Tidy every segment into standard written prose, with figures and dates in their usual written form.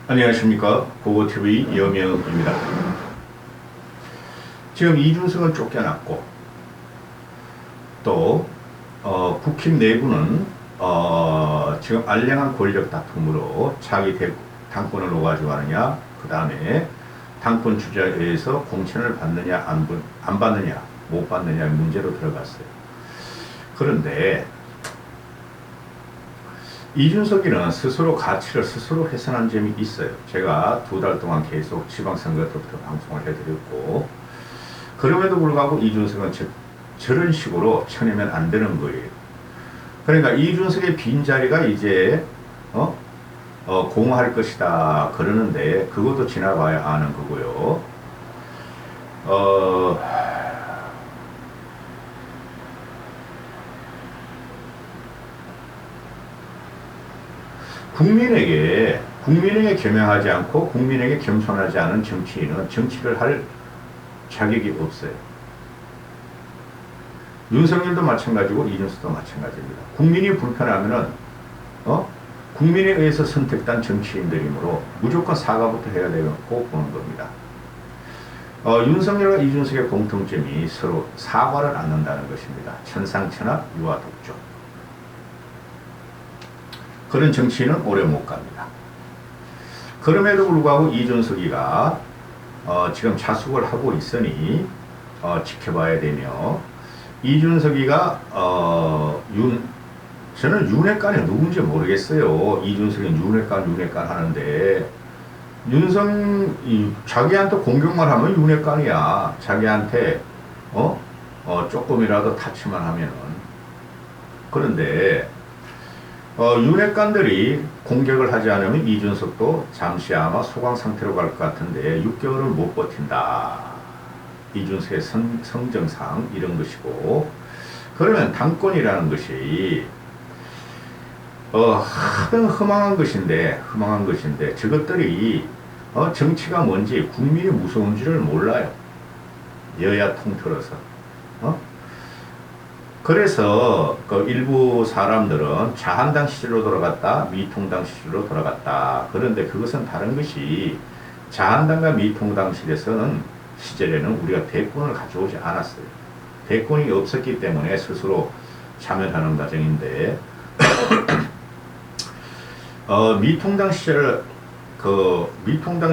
안녕하십니까. 고고TV 이영명입니다. 지금 이준석은 쫓겨났고 또 국힘 내부는 지금 알량한 권력 다툼으로 자기 당권을 노가지고 하느냐, 그 다음에 당권 주자에 의해서 공천을 받느냐 안 받느냐 못 받느냐 문제로 들어갔어요. 그런데 이준석이는 스스로 가치를 스스로 훼손한 점이 있어요. 제가 2달 동안 계속 지방선거 때부터 방송을 해드렸고, 그럼에도 불구하고 이준석은 저런 식으로 쳐내면 안 되는 거예요. 그러니까 이준석의 빈자리가 이제 공할 것이다 그러는데, 그것도 지나봐야 아는 거고요. 국민에게 겸양하지 않고 국민에게 겸손하지 않은 정치인은 정치를 할 자격이 없어요. 윤석열도 마찬가지고 이준석도 마찬가지입니다. 국민이 불편하면은 국민에 의해서 선택된 정치인들이므로 무조건 사과부터 해야 되고 보는 겁니다. 윤석열과 이준석의 공통점이 서로 사과를 않는다는 것입니다. 천상천하 유아독존. 그런 정치인은 오래 못 갑니다. 그럼에도 불구하고 이준석이가 지금 자숙을 하고 있으니 지켜봐야 되며, 이준석이가 저는 윤핵관이 누군지 모르겠어요. 이준석이 윤핵관 하는데, 자기한테 공격만 하면 윤핵관이야. 자기한테 조금이라도 타치만 하면은. 그런데 윤핵관들이 공격을 하지 않으면 이준석도 잠시 아마 소강 상태로 갈 것 같은데 6개월을 못 버틴다. 이준석의 성정상 이런 것이고, 그러면 당권이라는 것이 하등 허망한 것인데 저것들이 정치가 뭔지 국민이 무서운 줄을 몰라요. 여야 통틀어서. 그래서 일부 사람들은 자한당 시절로 돌아갔다, 미통당 시절로 돌아갔다. 그런데 그것은 다른 것이, 자한당과 미통당 시절에는 우리가 대권을 가져오지 않았어요. 대권이 없었기 때문에 스스로 참여하는 과정인데, 미통당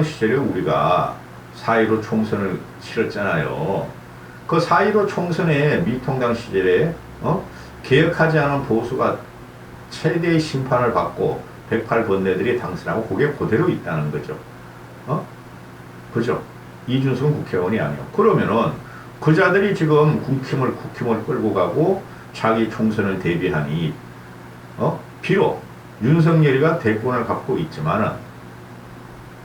시절에 우리가 4.15 총선을 치렀잖아요. 그 4.15 총선에 미통당 시절에 개혁하지 않은 보수가 최대의 심판을 받고 108번뇌들이 당선하고 그게 그대로 있다는 거죠. 그죠? 이준석은 국회의원이 아니에요. 그러면은 그자들이 지금 국힘을 끌고 가고 자기 총선을 대비하니 비록 윤석열이가 대권을 갖고 있지만은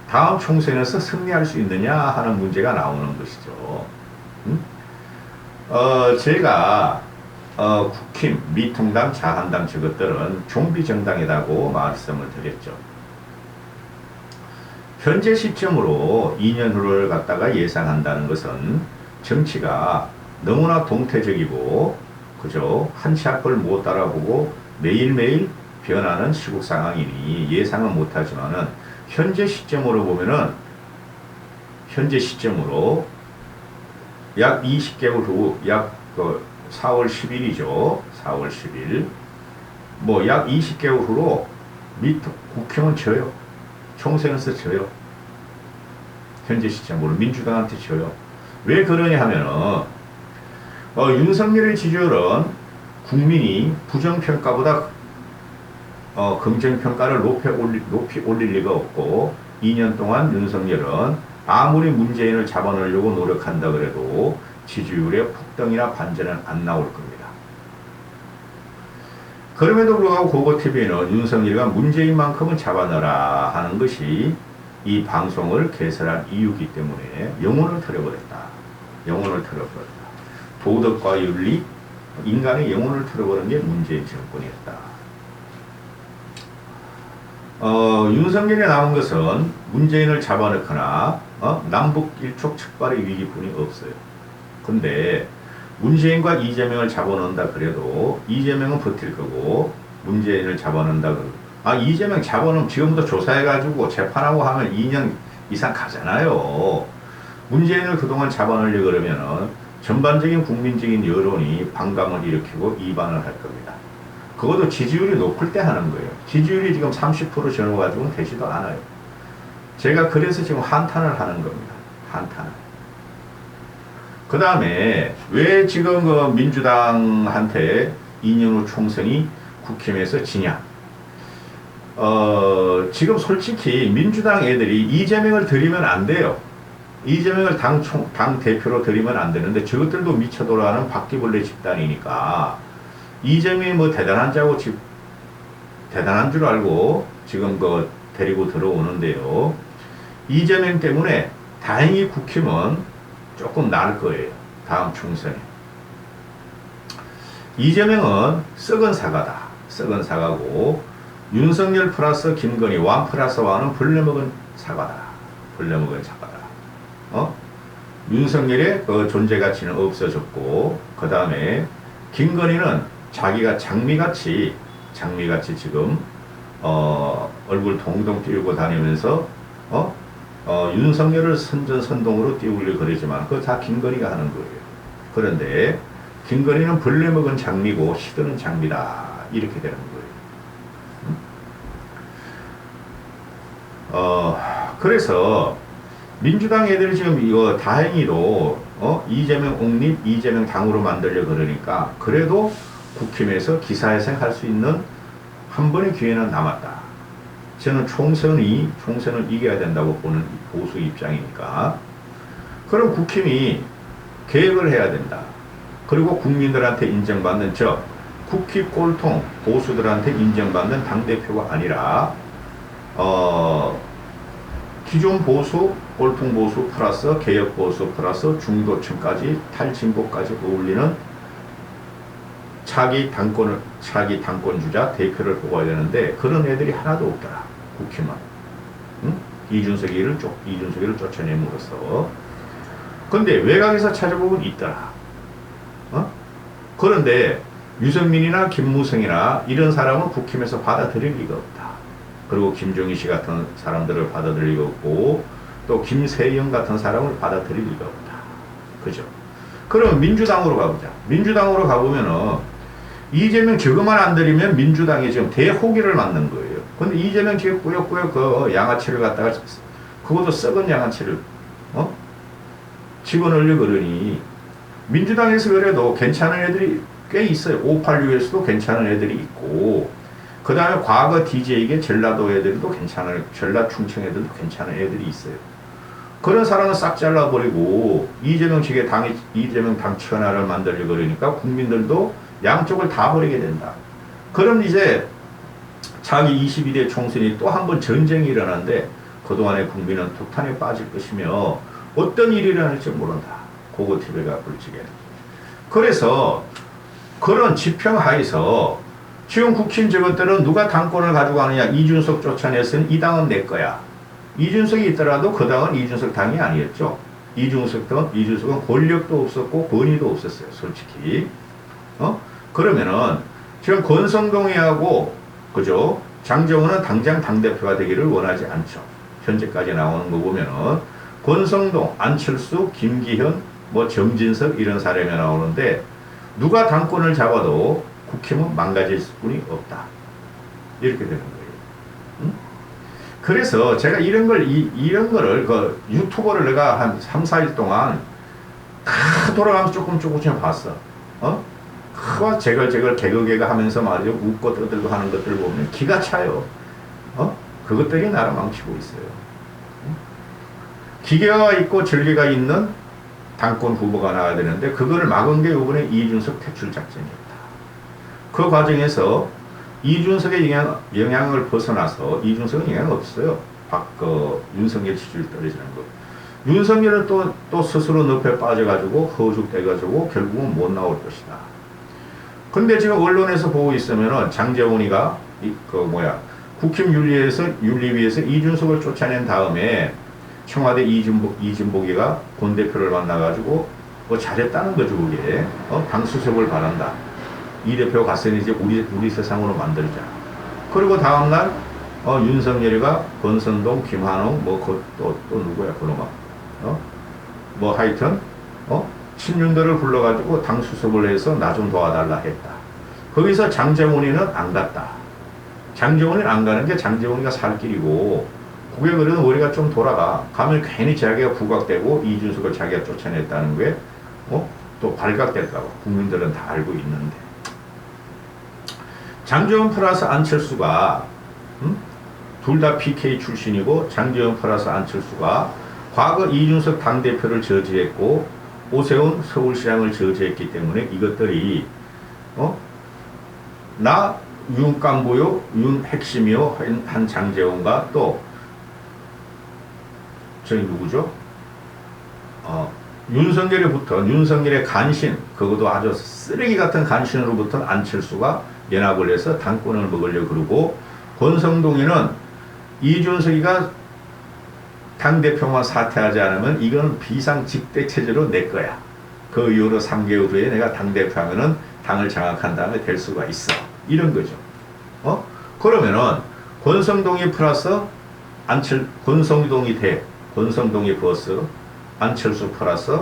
다음 총선에서 승리할 수 있느냐 하는 문제가 나오는 것이죠. 제가 국힘, 미통당, 자한당 저것들은 좀비 정당이라고 말씀을 드렸죠. 현재 시점으로 2년 후를 갖다가 예상한다는 것은 정치가 너무나 동태적이고, 그죠? 한 치 앞을 못 따라보고 매일매일 변하는 시국 상황이니 예상은 못하지만은 현재 시점으로 보면은, 약 20개월 후, 약 4월 10일이죠. 4월 10일. 약 20개월 후로 국힘은 져요. 총선에서 져요. 현재 시점으로 민주당한테 져요. 왜 그러냐 하면은, 윤석열의 지지율은 국민이 부정평가보다 긍정평가를 높이 올릴 리가 없고, 2년 동안 윤석열은 아무리 문재인을 잡아넣으려고 노력한다 그래도 지지율의 폭등이나 반전은 안 나올 겁니다. 그럼에도 불구하고 고고TV는 윤석열과 문재인만큼은 잡아넣어라 하는 것이 이 방송을 개설한 이유이기 때문에 영혼을 털어버렸다. 도덕과 윤리, 인간의 영혼을 털어버린 게 문재인 정권이었다. 윤석열이 나온 것은 문재인을 잡아넣거나 남북 일촉즉발의 위기뿐이 없어요. 근데 문재인과 이재명을 잡아넣는다 그래도 이재명은 버틸 거고, 문재인을 잡아넣는다 아, 이재명 잡아놓으면 지금부터 조사해가지고 재판하고 하면 2년 이상 가잖아요. 문재인을 그동안 잡아놓으려고 그러면은 전반적인 국민적인 여론이 반감을 일으키고 이반을 할 겁니다. 그것도 지지율이 높을 때 하는 거예요. 지지율이 지금 30% 전후가지고는 되지도 않아요. 제가 그래서 지금 한탄을 하는 겁니다. 한탄을. 그 다음에 왜 지금 그 민주당한테 2년 후 총선이 국힘에서 지냐? 지금 솔직히 민주당 애들이 이재명을 들이면 안 돼요. 이재명을 당 대표로 들이면 안 되는데 저것들도 미쳐 돌아가는 바퀴벌레 집단이니까 이재명이 뭐 대단한 자고 대단한 줄 알고 지금 그 데리고 들어오는데요. 이재명 때문에 다행히 국힘은 조금 나을 거예요. 다음 총선에. 이재명은 썩은 사과다. 썩은 사과고 윤석열 플러스 김건희 완 플러스 완은 벌레먹은 사과다. 벌레먹은 사과다. 윤석열의 그 존재 가치는 없어졌고 그 다음에 김건희는 자기가 장미같이 지금 얼굴 동동 띄우고 다니면서 윤석열을 선전선동으로 띄우려고 그러지만 그거 다 김건희가 하는 거예요. 그런데 김건희는 벌레 먹은 장미고 시드는 장미다. 이렇게 되는 거예요. 그래서 민주당 애들이 지금 이거 다행히도 이재명 옹립, 이재명 당으로 만들려고 그러니까 그래도 국힘에서 기사회생 할 수 있는 한 번의 기회는 남았다. 저는 총선을 이겨야 된다고 보는 보수 입장이니까. 그럼 국힘이 계획을 해야 된다. 그리고 국민들한테 인정받는 국힘 꼴통 보수들한테 인정받는 당대표가 아니라 기존 보수, 꼴통 보수 플러스 개혁 보수 플러스 중도층까지 탈진보까지 어울리는 차기 당권주자 대표를 뽑아야 되는데 그런 애들이 하나도 없더라. 국힘은. 응? 이준석이를 쫓아내므로써. 근데 외곽에서 찾아보면 있더라. 그런데 유승민이나 김무성이나 이런 사람은 국힘에서 받아들일 리가 없다. 그리고 김종희 씨 같은 사람들을 받아들일 리가 없고 또 김세영 같은 사람을 받아들일 리가 없다. 그죠? 그럼 민주당으로 가보자. 민주당으로 가보면은 이재명 저거만 안 들이면 민주당이 지금 대호기를 맞는 거예요. 근데 이재명 지금 꾸역꾸역 그 양아치를 갖다가 그것도 썩은 양아치를 집어넣으려고 그러니 민주당에서 그래도 괜찮은 애들이 꽤 있어요. 586에서도 괜찮은 애들이 있고 그 다음에 과거 DJ계 전라도 애들도 괜찮은 전라 충청 애들도 괜찮은 애들이 있어요. 그런 사람은 싹 잘라버리고 이재명 당 천하를 만들려고 그러니까 국민들도 양쪽을 다 버리게 된다. 그럼 이제 자기 22대 총선이 또 한 번 전쟁이 일어나는데 그동안의 국민은 폭탄에 빠질 것이며 어떤 일이 일어날지 모른다. 그거 TV가 불지게. 그래서 그런 지평하에서 지금 국힘 저것들은 누가 당권을 가져가느냐. 이준석 쫓아내서는 이 당은 내 거야. 이준석이 있더라도 그 당은 이준석 당이 아니었죠. 이준석은 권력도 없었고 권위도 없었어요. 솔직히. 그러면은 지금 권성동이하고 그죠? 장정은은 당장 당대표가 되기를 원하지 않죠. 현재까지 나오는 거 보면은 권성동, 안철수, 김기현, 정진석 이런 사람이 나오는데 누가 당권을 잡아도 국힘은 망가질 뿐이 없다. 이렇게 되는 거예요. 응? 그래서 제가 이런 거를 그 유튜버를 내가 한 3, 4일 동안 다 돌아가면서 조금씩 봤어. 그거 제걸 개그개그 하면서 말이죠. 웃고 떠들고 하는 것들 보면 기가 차요. 그것들이 나를 망치고 있어요. 기계가 있고 전리가 있는 당권 후보가 나와야 되는데 그거를 막은 게 이번에 이준석 퇴출 작전이었다. 그 과정에서 이준석의 영향을 벗어나서 이준석은 영향이 없어요. 윤석열 지지율 떨어지는 거. 윤석열은 또 스스로 늪에 빠져가지고 허죽대가지고 결국은 못 나올 것이다. 근데 지금 언론에서 보고 있으면은 장재원이가 국힘 윤리위에서 이준석을 쫓아낸 다음에 청와대 이진복이가 권 대표를 만나가지고 잘했다는 거죠. 그게 당 수습을 바란다. 이 대표 갔으니 이제 우리 세상으로 만들자. 그리고 다음날 윤석열이가 권선동, 김한홍, 또 누구야 그놈아, 뭐 하여튼 친윤들을 불러가지고 당 수습을 해서 나 좀 도와달라 했다. 거기서 장제원이는 안 갔다. 장제원이는 안 가는 게 장제원이가 살 길이고, 그게 그래도 머리가 좀 돌아가. 가면 괜히 자기가 부각되고 이준석을 자기가 쫓아냈다는 게 또 발각될까봐 국민들은 다 알고 있는데, 장제원 플러스 안철수가 둘 다 PK 출신이고, 장제원 플러스 안철수가 과거 이준석 당대표를 저지했고 오세훈 서울시장을 저지했기 때문에 이것들이 나 윤幹부요, 윤 핵심이요 한 장제원과 또 저기 누구죠? 윤석열이부터, 윤석열의 간신, 그것도 아주 쓰레기 같은 간신으로부터 안철수가 연합을 해서 당권을 먹으려고 그러고, 권성동이는 이준석이가 당대표만 사퇴하지 않으면 이건 비상직대체제로 내 거야. 그 이후로 3개월 후에 내가 당대표 하면은 당을 장악한 다음에 될 수가 있어. 이런 거죠. 그러면은 권성동이 플러스 권성동이 플러스 안철수 플러스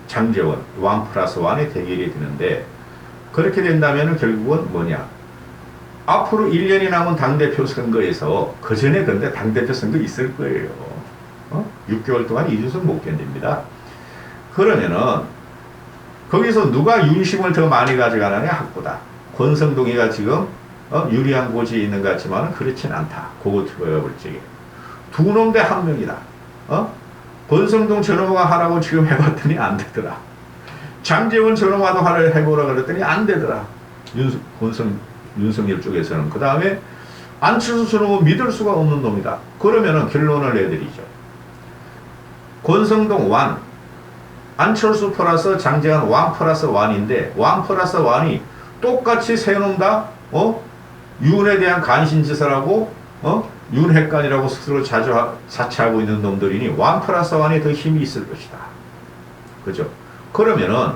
장제원, 1+1의 대결이 되는데, 그렇게 된다면 결국은 뭐냐? 앞으로 1년이 남은 당대표 선거에서, 그 전에 근데 당대표 선거 있을 거예요. 6개월 동안 이준석 못 견딥니다. 그러면은 거기서 누가 윤심을 더 많이 가져가느냐? 확보다. 권성동이가 지금 유리한 고지에 있는 것 같지만 그렇진 않다. 그거 보여볼지게. 두 놈 대 한 명이다. 권성동 저놈과 하라고 지금 해봤더니 안 되더라. 장제원 저놈과도 하라고 해보라 그랬더니 안 되더라. 윤석열 쪽에서는. 그 다음에 안철수 저놈은 믿을 수가 없는 놈이다. 그러면은 결론을 내드리죠. 권성동 1, 안철수 플러스 장제원 1+1인데 1+1이 똑같이 세 놈 다 윤에 대한 간신짓을하고 윤핵관이라고 스스로 자처하고 있는 놈들이니 1+1이 더 힘이 있을 것이다. 그죠? 그러면은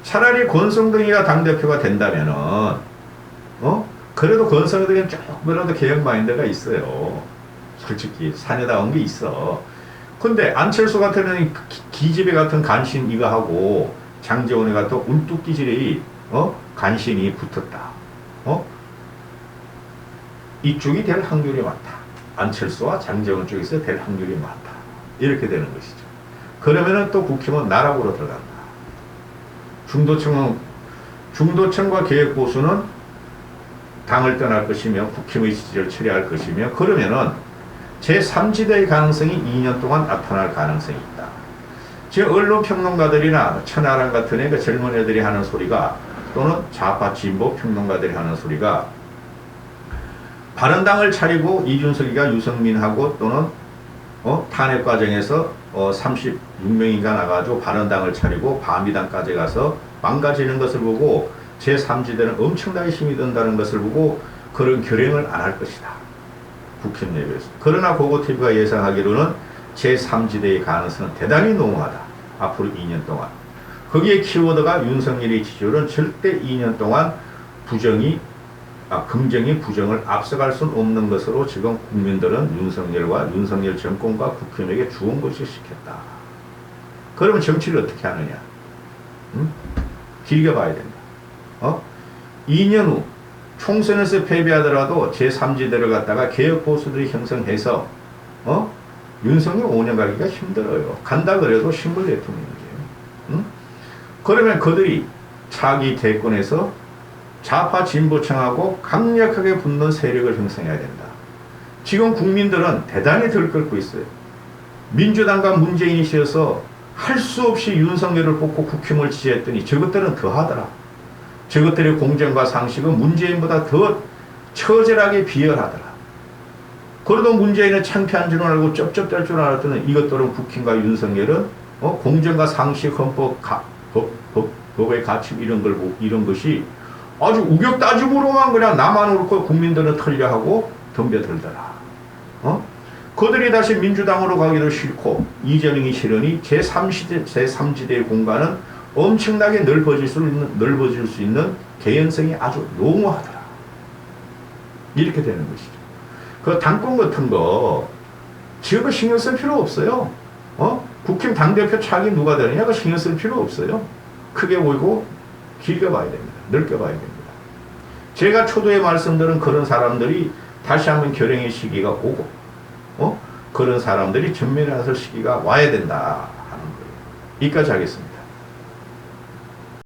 차라리 권성동이가 당대표가 된다면은 그래도 권성동이는 조금이라도 개혁 마인드가 있어요. 솔직히 사내다운 게 있어. 근데 안철수 같은 기집애 같은 간신 이거 하고 장제원이 같은 울뚝기질이 간신이 붙었다. 이쪽이 될 확률이 많다. 안철수와 장제원 쪽에서 될 확률이 많다. 이렇게 되는 것이죠. 그러면은 또 국힘은 나락으로 들어간다. 중도층과 개혁보수는 당을 떠날 것이며 국힘의 지지를 처리할 것이며, 그러면은 제3지대의 가능성이 2년 동안 나타날 가능성이 있다. 지금 언론평론가들이나 천하람 같은 그 젊은 애들이 하는 소리가, 또는 좌파 진보 평론가들이 하는 소리가, 바른당을 차리고 이준석이가 유승민하고 또는 탄핵 과정에서 36명인가 나가지고 바른당을 차리고 바미당까지 가서 망가지는 것을 보고 제3지대는 엄청나게 힘이 든다는 것을 보고 그런 결행을 안 할 것이다. 국힘 내부에서. 그러나 고고TV가 예상하기로는 제3지대의 가능성은 대단히 농후하다. 앞으로 2년 동안. 거기에 키워드가 윤석열의 지지율은 절대 2년 동안 긍정이 부정을 앞서갈 수 없는 것으로 지금 국민들은 윤석열 정권과 국힘에게 주은 것을 시켰다. 그러면 정치를 어떻게 하느냐? 길게 봐야 된다. 2년 후 총선에서 패배하더라도 제3지대를 갖다가 개혁보수들이 형성해서 윤석열 5년 가기가 힘들어요. 간다 그래도 신물 대통령이에요. 그러면 그들이 차기 대권에서 좌파 진보층하고 강력하게 붙는 세력을 형성해야 된다. 지금 국민들은 대단히 들끓고 있어요. 민주당과 문재인이 씌어서 할 수 없이 윤석열을 뽑고 국힘을 지지했더니 저것들은 더 하더라. 저것들의 공정과 상식은 문재인보다 더 처절하게 비열하더라. 그래도 문재인은 창피한 줄 알고 쩝쩝댈 줄 알았더니 이것들은 국힘과 윤석열은 공정과 상식, 헌법, 법의 가치 이런 것이 아주 우격 따짐으로만 그냥 나만 옳고 국민들은 털려하고 덤벼들더라. 그들이 다시 민주당으로 가기도 싫고 이재명이 싫으니 제3지대의 공간은 엄청나게 넓어질 수 있는 개연성이 아주 농후하더라. 이렇게 되는 것이죠. 그 당권 같은 거 지금 신경 쓸 필요 없어요. 국힘 당대표 차기 누가 되느냐 그 신경 쓸 필요 없어요. 크게 보이고 길게 봐야 됩니다. 넓게 봐야 됩니다. 제가 초도에 말씀드린 그런 사람들이 다시 한번 결행의 시기가 오고 그런 사람들이 전면에 나설 시기가 와야 된다 하는 거예요. 여기까지 하겠습니다.